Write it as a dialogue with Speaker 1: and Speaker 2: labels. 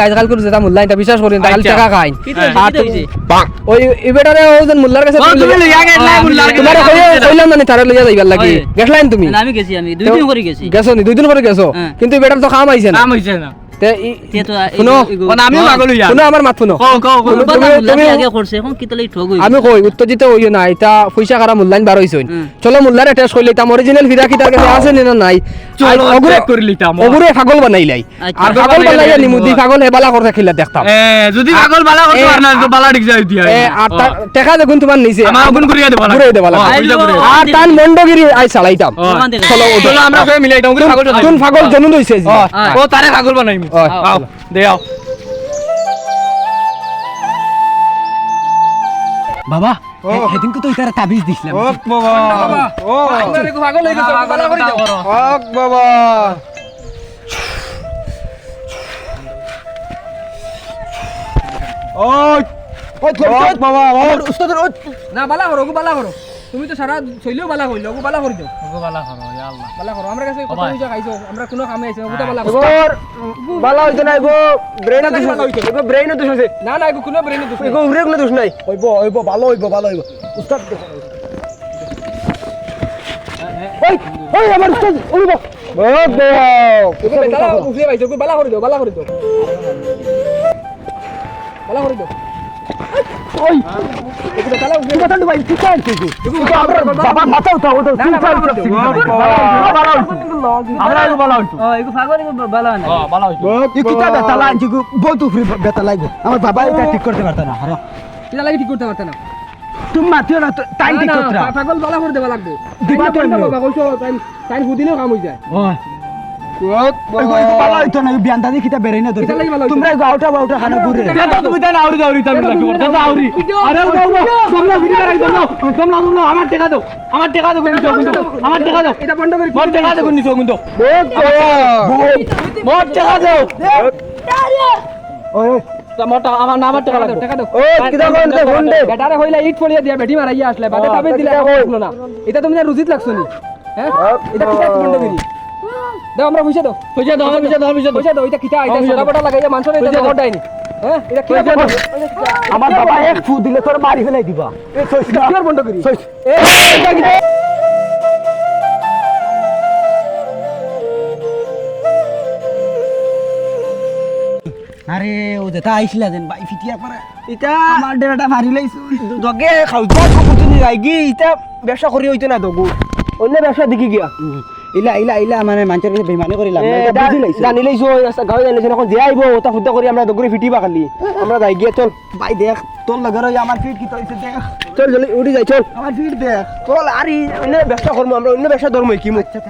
Speaker 1: আজকাল করে যেটা মোল্লা এটা বিশ্বাস করেন তাহলে টাকা খাই ওই ইবেটারে ওজন মোল্লার কাছে তোমার কইলাম না তারে লইয়া যাইবার লাগি গেছলাইন তুমি
Speaker 2: আমি গেছি আমি 2 দিন করে গেছি
Speaker 1: গেছো নি 2 দিন করে গেছো কিন্তু ইবেটার তো কাম আইছে না তে
Speaker 2: তো
Speaker 1: শুনো
Speaker 3: আমিও পাগল হইয়া
Speaker 1: শুনো আমার মাত শুনো
Speaker 2: তুমি আগে করছে এখন কি তলে ঠগ হইছে
Speaker 1: আমি কই উত্তেজিত হইও না এটা পয়সা কারা মূল্যায়ন বার হইছই চলো মোল্লারে টেস্ট কইলে তাম অরিজিনাল ফিরা কি তার কাছে আছে না নাই
Speaker 3: চলো চেক করে লিতাম
Speaker 1: ওগুরে পাগল বানাইলাই আর পাগল বানাইয়া নিমুদি পাগল হেবালা করে খেলা দেখতাম
Speaker 3: যদি পাগল বালা করতে পার না তো বালা ঠিক যাই দিয়া
Speaker 1: আর টাকা দেখুন তোমার নিচে
Speaker 3: আমার ওপেন করিয়া দেবা
Speaker 1: ঘুরে দেবা আর তান মন্ডগিরি আই চালাইতাম চলো
Speaker 3: চলো আমরা সবাই মিলে এটা পাগল
Speaker 1: কোন পাগল জনু হইছে
Speaker 3: ও তারে পাগল বানাইমু আও দে আও
Speaker 4: বাবা সেদিন তো ইতারে তাবিজ দিছিলাম
Speaker 3: ও বাবা ও
Speaker 1: পাগল হই গেছে বালা করে দাও
Speaker 3: ও বাবা ওই ওই বাবা ওর উস্তাদ
Speaker 1: না বালা করো বালা করো তুমি তো সারা ছইলেও বালা কইলো বালা করে দাও
Speaker 3: ওগো বালা করো ইয়া আল্লাহ
Speaker 1: বালা করো আমরা কাছে কত পয়সা খাইছো আমরা কোনো কামে আইছে ওটা বালা করো
Speaker 3: ওর বালা হইতো না গো ব্রেইনে দোষ আছে গো ব্রেইনে দোষ আছে
Speaker 1: না না এগো কোনো ব্রেইনে দোষ
Speaker 3: গো উরে কোনো দোষ নাই হইবো ভালো হইবো উস্তাদ দেখো ওই ওই আমার উস্তাদ উড়িবো ও বাবা
Speaker 1: এগো বেতালা উঠলে ভাইছো বালা করে দাও বালা করে দাও বালা করে দাও
Speaker 3: ওই
Speaker 1: এগো বেতালা উঠলে
Speaker 3: কথা তো ভাই ঠিক আছে এগো আমরা বাবা মাথা উঠাও তো ঠিক আছে আমরা এগো বালা হইতো
Speaker 2: এগো পাগল এগো বালা না
Speaker 3: বালা হইতো
Speaker 4: এই কিতা বেতালা আনছি গো বহুত উফরি বেতালা লাগবে আমার বাবা এটা ঠিক করতে পারত না হারো
Speaker 1: এটা লাগি ঠিক করতে পারতে না
Speaker 4: তুমি মাতিও না টাইম ঠিক করতে না
Speaker 1: পাগল বালা করে দেবা লাগবে
Speaker 4: দিবা তো
Speaker 1: বাবা কইছো টাইম হুদিলেও কাম হই যায়
Speaker 4: ওই বালা হইতো না বিয়ান দাদি কিতা বেরাই না
Speaker 1: কিতা লাগি বালা হইতো?
Speaker 4: তোমরা গাওটা বাউটা খানা ঘুরে
Speaker 3: তুমি দেন আউরি দাউরি তুমি লাগি দাদা আউরি আরে বাবা তোমরা ভিডিও রাখ দাও তোমরা আমার টাকা দাও আমার টাকা দাও কিন্তু আমার টাকা দাও
Speaker 1: এটা বন্ধ করে
Speaker 3: মোর টাকা দাও কিন্তু মোর টাকা দাও
Speaker 4: ওই
Speaker 3: আমার টাকা লাগবে
Speaker 1: টাকা দাও
Speaker 3: ও কিদা কোন তো ফোন দে
Speaker 1: বেটারে হইলা ইট ফলিয়া দিয়া বেটি মারাইয়া আসলে বাদে তাবে দিলা হলো না এটা তুমি রুজিত লাগছো নি হ্যাঁ এটা কিটা বন্ধ করি দাও আমরা পয়সা দাও
Speaker 3: পয়সা দাও
Speaker 1: পয়সা দাও এটা কিটা এটা ছোটা বড় লাগাইয়া মাংস রে এটা হটাইনি হ্যাঁ এটা কি
Speaker 4: আমার বাবা এক ফু দিলে তোর মারি ফেলাই দিবা এই সইসটা
Speaker 1: কি বন্ধ করি
Speaker 4: এ এটা কি আরে ও যেটা আইছিলা যেন বাই ফিটিয়া পারে
Speaker 3: এটা
Speaker 4: আমার ডেরাটা মারি লাইছো
Speaker 3: দগে খাউজা কবুতনি রাইগি এটা ব্যবসা করি হইতো না দগু অন্য ব্যবসা দেখি গিয়া
Speaker 4: ইলা মানে মানুষের কাছে বেইমানি করিলাম না এটা বুঝি লাইছো
Speaker 3: জানি লাইছো গাঁও জানি লাইছো এখন যে আইবো ওটা ফুটা করি আমরা দগরে ফিটিবা খালি আমরা যাই গিয়া চল
Speaker 4: ভাই দেখ তোর লগের ওই আমার ফিট কি তইছে দেখ
Speaker 3: চল জলদি উড়ি যাই চল
Speaker 4: আমার ফিট দেখ
Speaker 3: চল আরে অন্য ব্যবসা করবো আমরা অন্য ব্যবসা ধর্ম কি
Speaker 4: আচ্ছা